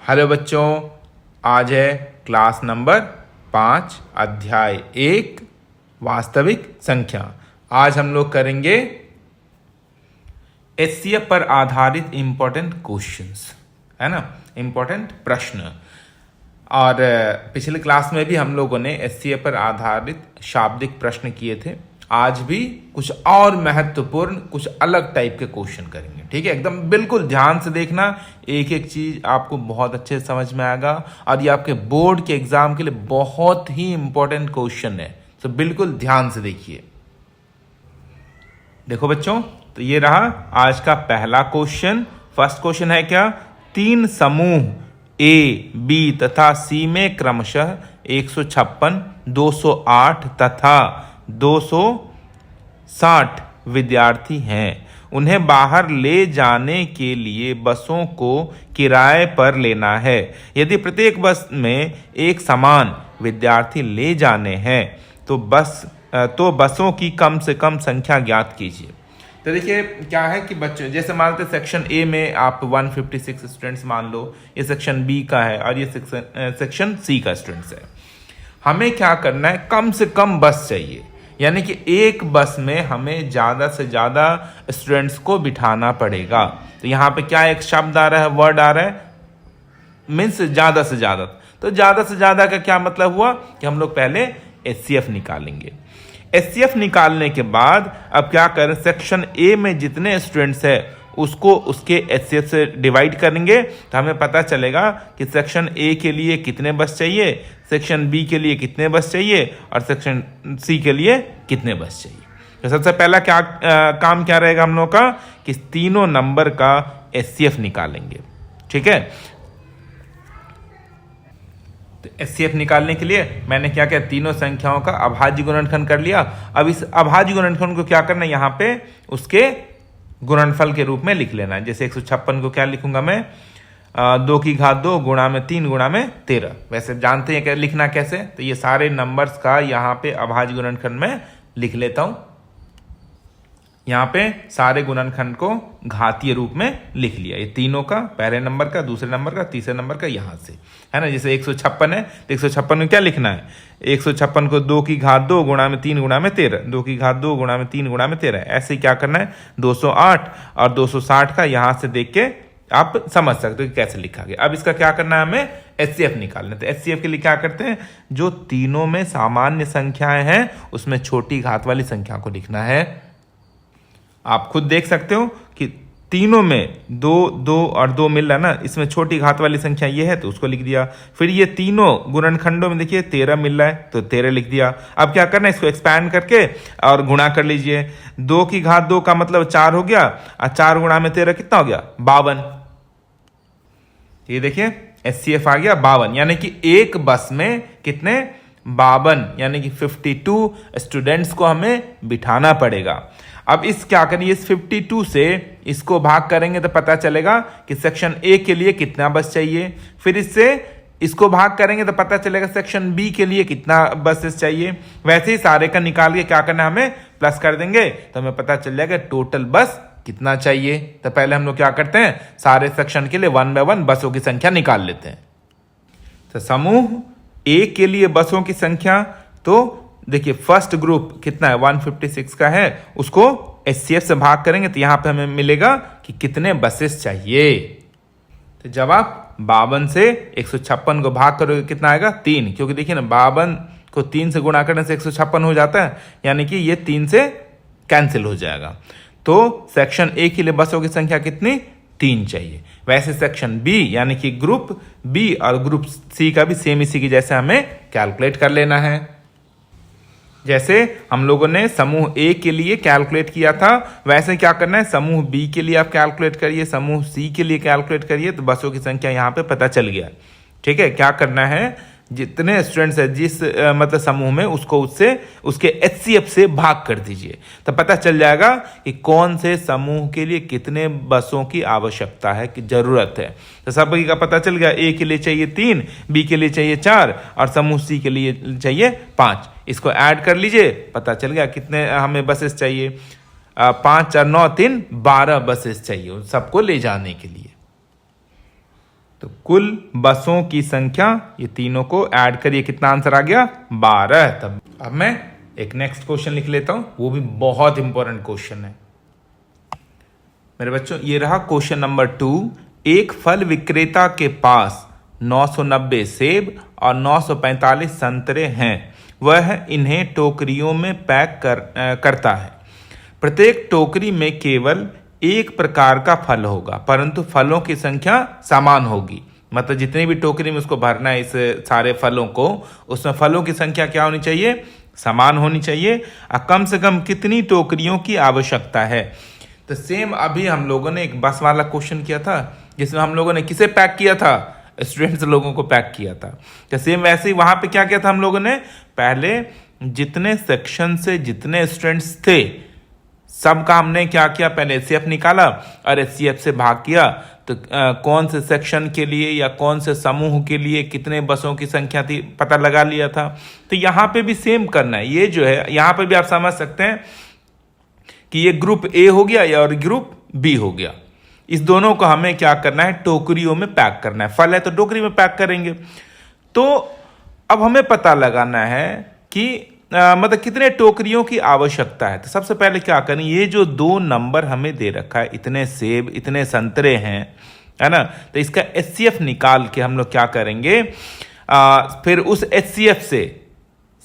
Hello बच्चों, आज है क्लास नंबर 5 अध्याय 1 वास्तविक संख्या। आज हम लोग करेंगे एचसीएफ पर आधारित इम्पोर्टेंट क्वेश्चंस, है ना, इम्पोर्टेंट प्रश्न। और पिछले क्लास में भी हम लोगों ने एचसीएफ पर आधारित शाब्दिक प्रश्न किए थे। आज भी कुछ और महत्वपूर्ण, कुछ अलग टाइप के क्वेश्चन करेंगे। ठीक है, एकदम बिल्कुल ध्यान से देखना, एक एक चीज आपको बहुत अच्छे से समझ में आएगा और ये आपके बोर्ड के एग्जाम के लिए बहुत ही इंपॉर्टेंट क्वेश्चन है। तो बिल्कुल ध्यान से देखिए। देखो बच्चों, तो ये रहा आज का पहला क्वेश्चन। फर्स्ट क्वेश्चन है क्या? 3 समूह ए, बी तथा सी में क्रमशः 156, 208 तथा 260 विद्यार्थी हैं। उन्हें बाहर ले जाने के लिए बसों को किराए पर लेना है। यदि प्रत्येक बस में एक समान विद्यार्थी ले जाने हैं तो बसों की कम से कम संख्या ज्ञात कीजिए। तो देखिए क्या है कि बच्चों, जैसे मान लेते सेक्शन ए में आप 156 स्टूडेंट्स मान लो, ये सेक्शन बी का है और ये सेक्शन सी का स्टूडेंट्स है। हमें क्या करना है, कम से कम बस चाहिए, यानी कि एक बस में हमें ज़्यादा से ज़्यादा स्टूडेंट्स को बिठाना पड़ेगा। तो यहाँ पे क्या एक शब्द आ रहा है, वर्ड आ रहा है, मीन्स ज़्यादा से ज़्यादा। तो ज़्यादा से ज़्यादा का क्या मतलब हुआ कि हम लोग पहले एचसीएफ निकालेंगे। एचसीएफ निकालने के बाद अब क्या करें, सेक्शन ए में जितने स्टूडेंट्स है उसको उसके एचसीएफ से डिवाइड करेंगे तो हमें पता चलेगा कि सेक्शन ए के लिए कितने बस चाहिए, सेक्शन बी के लिए कितने बस चाहिए और सेक्शन सी के लिए कितने बस चाहिए। तो सबसे पहला काम क्या रहेगा हम लोग का कि तीनों नंबर का एचसीएफ निकालेंगे। ठीक है, तो एचसीएफ निकालने के लिए मैंने क्या किया, तीनों संख्याओं का अभाज्य गुणनखंड कर लिया। अब इस अभाज्य गुणनखंड को क्या करना है, यहाँ पे उसके गुणनफल के रूप में लिख लेना है। जैसे 156 को क्या लिखूंगा मैं, 2 की घात 2 गुणा में 3 गुणा में 13। वैसे जानते हैं क्या लिखना कैसे, तो ये सारे नंबर्स का यहाँ पे अभाज्य गुणनखंड में लिख लेता हूं। यहाँ पे सारे गुणनखंड को घातीय रूप में लिख लिया, ये तीनों का, पहले नंबर का, दूसरे नंबर का, तीसरे नंबर का, यहाँ से, है ना। जैसे 156 है तो 156 में क्या लिखना है, 156 को 2 की घात 2 गुणा में 3 गुणा में 13, 2 की घात 2 गुणा में 3 गुणा में 13। ऐसे ही क्या करना है, 208 और 260 का यहाँ से देख के आप समझ सकते हो कि कैसे लिखा गया। अब इसका क्या करना है, हमें एचसीएफ निकालना है। तो एचसीएफ के लिए क्या करते हैं, जो तीनों में सामान्य संख्याएं हैं उसमें छोटी घात वाली संख्या को लिखना है। आप खुद देख सकते हो कि तीनों में 2 2 और 2 मिल रहा है ना, इसमें छोटी घात वाली संख्या ये है तो उसको लिख दिया। फिर ये तीनों गुणनखंडों में देखिए 13 मिल रहा है तो 13 लिख दिया। अब क्या करना है, इसको एक्सपैंड करके और गुणा कर लीजिए। 2 की घात 2 का मतलब 4 हो गया और 4 गुणा में 13 कितना हो गया, 52। ये देखिए एचसीएफ आ गया 52, यानी कि एक बस में कितने, 52, यानी कि 52 स्टूडेंट्स को हमें बिठाना पड़ेगा। अब इस क्या करेंगे, इस 52 से इसको भाग करेंगे तो पता चलेगा कि सेक्शन ए के लिए कितना बस चाहिए। फिर इससे इसको भाग करेंगे तो पता चलेगा सेक्शन बी के लिए कितना बसेस चाहिए। वैसे ही सारे का निकाल के क्या करना है, हमें प्लस कर देंगे तो हमें पता चल जाएगा टोटल बस कितना चाहिए। तो पहले हम लोग क्या करते हैं, सारे सेक्शन के लिए 1 बाय 1 बसों की संख्या निकाल लेते हैं। तो समूह ए के लिए बसों की संख्या, तो देखिए फर्स्ट ग्रुप कितना है, 156 का है, उसको एचसीएफ से भाग करेंगे तो यहां पे हमें मिलेगा कि कितने बसेस चाहिए। तो जब आप 52 से 156 को भाग करोगे कितना आएगा, 3, क्योंकि देखिए ना 52 को 3 से गुणा करने से 156 हो जाता है, यानी कि ये 3 से कैंसिल हो जाएगा। तो सेक्शन ए के लिए बसों की संख्या कितनी, 3 चाहिए। वैसे सेक्शन बी यानी कि ग्रुप बी और ग्रुप सी का भी सेम इसी की जैसे हमें कैलकुलेट कर लेना है। जैसे हम लोगों ने समूह ए के लिए कैलकुलेट किया था, वैसे क्या करना है, समूह बी के लिए आप कैलकुलेट करिए, समूह सी के लिए कैलकुलेट करिए, तो बसों की संख्या यहाँ पे पता चल गया। ठीक है, क्या करना है, जितने स्टूडेंट्स है जिस मतलब समूह में, उसको उसके एचसीएफ से भाग कर दीजिए तो पता चल जाएगा कि कौन से समूह के लिए कितने बसों की आवश्यकता है, कि जरूरत है। तो सभी का पता चल गया, ए के लिए चाहिए 3, बी के लिए चाहिए 4 और समूह सी के लिए चाहिए 5। इसको ऐड कर लीजिए, पता चल गया कितने हमें बसेस चाहिए, 5 4 9 3 12 बसेस चाहिए सबको ले जाने के लिए। तो कुल बसों की संख्या, ये तीनों को ऐड करिए, कितना आंसर आ गया? 12। तब अब मैं एक नेक्स्ट क्वेश्चन लिख लेता हूं, वो भी बहुत इंपॉर्टेंट क्वेश्चन है मेरे बच्चों। ये रहा क्वेश्चन नंबर 2। एक फल विक्रेता के पास 990 सेब और 945 संतरे हैं। वह इन्हें टोकरियों में पैक करता है। प्रत्येक टोकरी में केवल एक प्रकार का फल होगा, परंतु फलों की संख्या समान होगी। मतलब जितनी भी टोकरी में उसको भरना है इस सारे फलों को, उसमें फलों की संख्या क्या होनी चाहिए? समान होनी चाहिए। कम से कम कितनी टोकरियों की आवश्यकता है? तो सेम अभी हम लोगों ने एक बस वाला क्वेश्चन किया था, जिसमें हम लोगों ने किसे पैक किया था? स्टूडेंट्स लोगों को पैक किया था। तो सेम वैसे ही वहां पे क्या किया था हम लोगों ने? पहले जितने सेक्शन से जितने स्टूडेंट्स थे सबका हमने क्या किया? पहले एचसीएफ निकाला और एचसीएफ से भाग किया। तो कौन से सेक्शन के लिए या कौन से समूह के लिए कितने बसों की संख्या थी पता लगा लिया था। तो यहाँ पे भी सेम करना है। ये जो है यहाँ पे भी आप समझ सकते हैं कि ये ग्रुप ए हो गया या और ग्रुप बी हो गया। इस दोनों को हमें क्या करना है? टोकरियों में पैक करना है। फल है तो टोकरी में पैक करेंगे। तो अब हमें पता लगाना है कि मतलब कितने टोकरियों की आवश्यकता है। तो सबसे पहले क्या करें, ये जो 2 नंबर हमें दे रखा है, इतने सेब इतने संतरे हैं, है ना, तो इसका एचसीएफ निकाल के हम लोग क्या करेंगे, फिर उस एचसीएफ से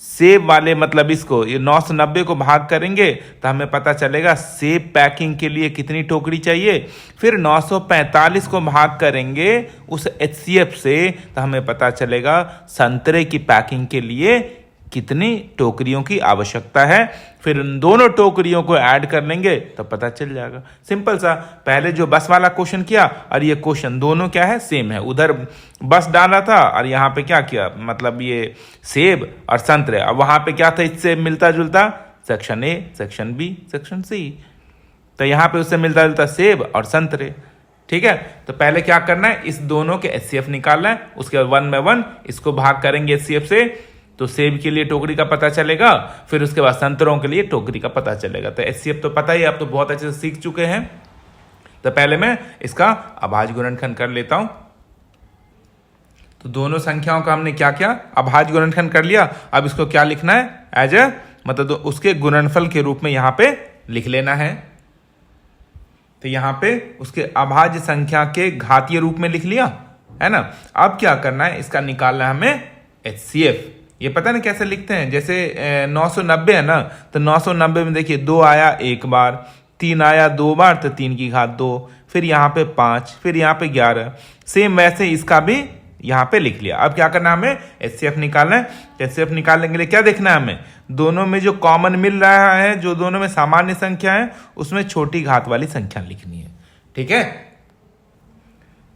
सेब वाले मतलब इसको ये 990 को भाग करेंगे तो हमें पता चलेगा सेब पैकिंग के लिए कितनी टोकरी चाहिए। फिर 945 को भाग करेंगे उस एचसीएफ से तो हमें पता चलेगा संतरे की पैकिंग के लिए कितनी टोकरियों की आवश्यकता है। फिर उन दोनों टोकरियों को ऐड कर लेंगे तो पता चल जाएगा। सिंपल सा, पहले जो बस वाला क्वेश्चन किया और ये क्वेश्चन दोनों क्या है? सेम है। उधर बस डाला था और यहाँ पे क्या किया, मतलब ये सेब और संतरे। अब वहां पे क्या था इससे मिलता जुलता? Section A, section B, section C. तो यहाँ पे उससे मिलता जुलता सेब और संतरे। ठीक है, तो पहले क्या करना है, इस दोनों के एचसीएफ निकालना है। उसके बाद 1 बाय 1 इसको भाग करेंगे एचसीएफ से, तो सेब के लिए टोकरी का पता चलेगा। फिर उसके बाद संतरों के लिए टोकरी का पता चलेगा। तो एचसीएफ तो पता ही, आप तो बहुत अच्छे से सीख चुके हैं। तो पहले मैं इसका अभाज्य गुणनखंड कर लेता हूं। तो दोनों संख्याओं का हमने क्या किया? अभाज्य गुणनखंड कर लिया। अब इसको क्या लिखना है? एज ए मतलब उसके गुणनफल के रूप में यहां पे लिख लेना है। तो यहां पे उसके अभाज्य संख्या के घातीय रूप में लिख लिया, है ना। अब क्या करना है, इसका निकालना है हमें एचसीएफ। ये पता ना कैसे लिखते हैं, जैसे 990 है ना, तो 990 में देखिए 2 आया एक बार, 3 आया 2 बार, तो 3 की घात 2, फिर यहाँ पे 5, फिर यहाँ पे 11। सेम वैसे इसका भी यहाँ पे लिख लिया। अब क्या करना है, हमें एचसीएफ निकालना है। एचसीएफ निकालने के लिए क्या देखना है हमें? दोनों में जो कॉमन मिल रहा है, जो दोनों में सामान्य संख्या है, उसमें छोटी घात वाली संख्या लिखनी है। ठीक है,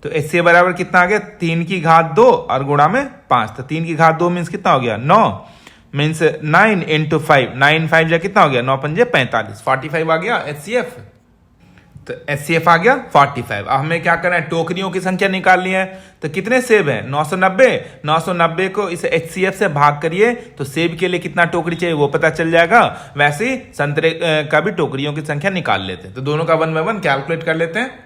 तो एचसीएफ बराबर कितना आ गया? 3 की घात 2 और गुणा में 5। तो 3 की घात 2 मीन्स कितना हो गया? 9 मीन्स 9 इंटू 5, 9 5 जा कितना हो गया? 9 5 45, 45 आ गया एचसीएफ। तो एचसीएफ आ गया 45। अब हमें क्या करना है? टोकरियों की संख्या निकालनी है। तो कितने सेब है? 990। 990 को इस एचसीएफ से भाग करिए तो सेब के लिए कितना टोकरी चाहिए वो पता चल जाएगा। वैसे ही संतरे का भी टोकरियों की संख्या निकाल लेते हैं। तो दोनों का 1 बाय 1 कैलकुलेट कर लेते हैं।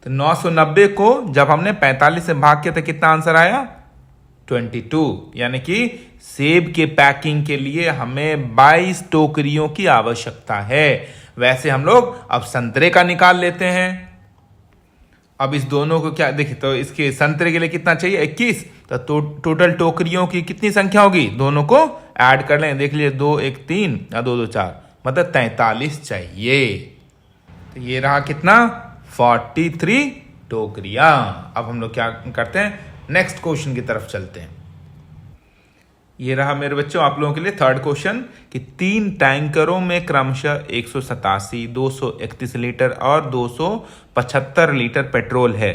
तो 990 को जब हमने 45 से भाग किया तो कितना आंसर आया? 22। यानी कि सेब के पैकिंग के लिए हमें 22 टोकरियों की आवश्यकता है। वैसे हम लोग अब संतरे का निकाल लेते हैं। अब इस दोनों को क्या देखिए, तो इसके संतरे के लिए कितना चाहिए? 21। तो टोटल टोकरियों की कितनी संख्या होगी? दोनों को ऐड कर लें। देख लीजिए 2 1 3 और 2 2 4, मतलब 43 चाहिए। तो ये रहा कितना? 43 टोकरियां। अब हम लोग क्या करते हैं, नेक्स्ट क्वेश्चन की तरफ चलते हैं। ये रहा मेरे बच्चों आप लोगों के लिए थर्ड क्वेश्चन कि 3 टैंकरों में क्रमशः 187, 231 लीटर और 275 लीटर पेट्रोल है।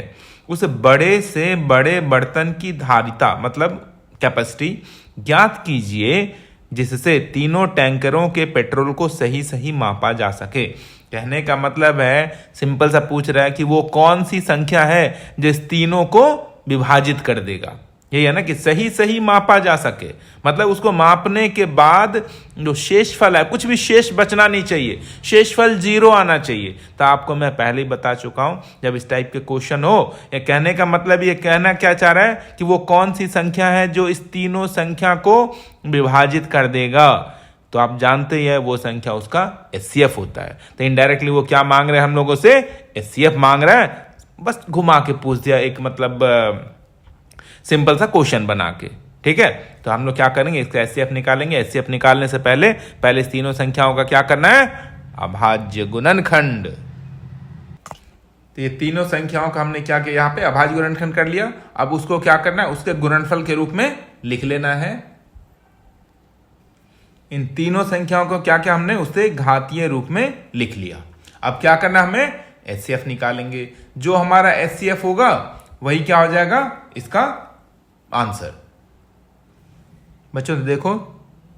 उस बड़े से बड़े बर्तन की धारिता मतलब कैपेसिटी ज्ञात कीजिए जिससे तीनों टैंकरों के पेट्रोल को सही सही मापा जा सके। कहने का मतलब है, सिंपल सा पूछ रहा है कि वो कौन सी संख्या है जो इस तीनों को विभाजित कर देगा। यही है ना कि सही सही मापा जा सके, मतलब उसको मापने के बाद जो शेषफल है, कुछ भी शेष बचना नहीं चाहिए, शेषफल 0 आना चाहिए। तो आपको मैं पहले ही बता चुका हूं, जब इस टाइप के क्वेश्चन हो, ये कहने का मतलब ये कहना क्या चाह रहा है कि वो कौन सी संख्या है जो इस तीनों संख्या को विभाजित कर देगा। तो आप जानते ही है वो संख्या उसका एचसीएफ होता है। तो इनडायरेक्टली वो क्या मांग रहे हैं हम लोगों से, एचसीएफ मांग रहा है, बस घुमा के पूछ दिया, एक मतलब सिंपल सा क्वेश्चन बना के। ठीक है, तो हम लोग क्या करेंगे, इसका एचसीएफ निकालेंगे। एचसीएफ निकालने से पहले इस तीनों संख्याओं का क्या करना है, अभाज्य गुणनखंड। तो ये तीनों संख्याओं का हमने क्या किया, यहाँ पे अभाज्य गुणनखंड कर लिया। अब उसको क्या करना है, उसके गुणनफल के रूप में लिख लेना है। इन तीनों संख्याओं को क्या क्या हमने उससे घातीय रूप में लिख लिया। अब क्या करना, हमें एचसीएफ निकालेंगे। जो हमारा एचसीएफ होगा वही क्या हो जाएगा, इसका आंसर। बच्चों तो देखो,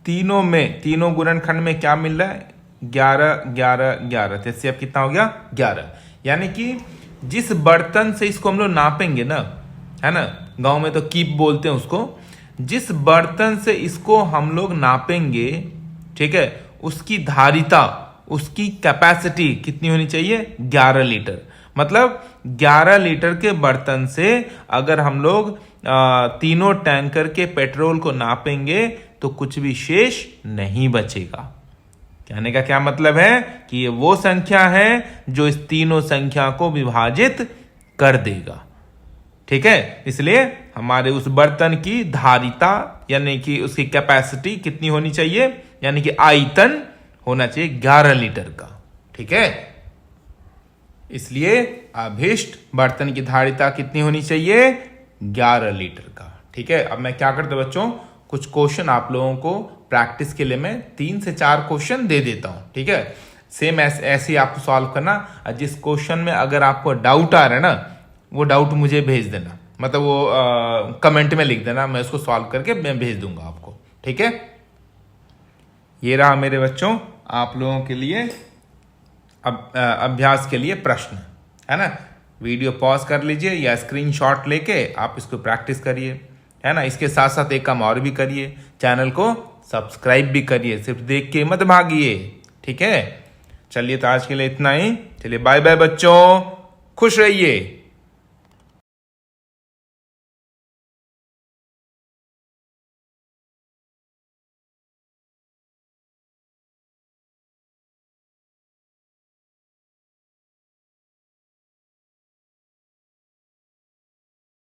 तीनों गुणनखंड में क्या मिल रहा है, 11 11 11। तो एचसीएफ कितना हो गया, 11। यानी कि जिस बर्तन से इसको हम लोग नापेंगे ना, है ना, गांव में तो कीप बोलते हैं उसको, जिस बर्तन से इसको हम लोग नापेंगे, ठीक है, उसकी धारिता, उसकी कैपेसिटी कितनी होनी चाहिए, 11 लीटर। मतलब 11 लीटर के बर्तन से अगर हम लोग तीनों टैंकर के पेट्रोल को नापेंगे तो कुछ भी शेष नहीं बचेगा। कहने का क्या मतलब है कि ये वो संख्या है जो इस तीनों संख्या को विभाजित कर देगा। ठीक है, इसलिए हमारे उस बर्तन की धारिता यानी कि उसकी कैपेसिटी कितनी होनी चाहिए, यानी कि आयतन होना चाहिए 11 लीटर का। ठीक है, इसलिए अभिष्ट बर्तन की धारिता कितनी होनी चाहिए, 11 लीटर का। ठीक है, अब मैं क्या करता हूं बच्चों, कुछ क्वेश्चन आप लोगों को प्रैक्टिस के लिए मैं 3 से 4 क्वेश्चन दे देता हूं। ठीक है, सेम ऐसे ही आपको सॉल्व करना। जिस क्वेश्चन में अगर आपको डाउट आ रहा है ना, वो डाउट मुझे भेज देना, मतलब वो कमेंट में लिख देना, मैं उसको सॉल्व करके मैं भेज दूंगा आपको। ठीक है, ये रहा मेरे बच्चों आप लोगों के लिए अभ्यास के लिए प्रश्न, है ना। वीडियो पॉज कर लीजिए या स्क्रीनशॉट लेके आप इसको प्रैक्टिस करिए, है ना। इसके साथ साथ एक काम और भी करिए, चैनल को सब्सक्राइब भी करिए, सिर्फ देख के मत भागिए। ठीक है, चलिए तो आज के लिए इतना ही। चलिए बाय बाय बच्चों, खुश रहिए।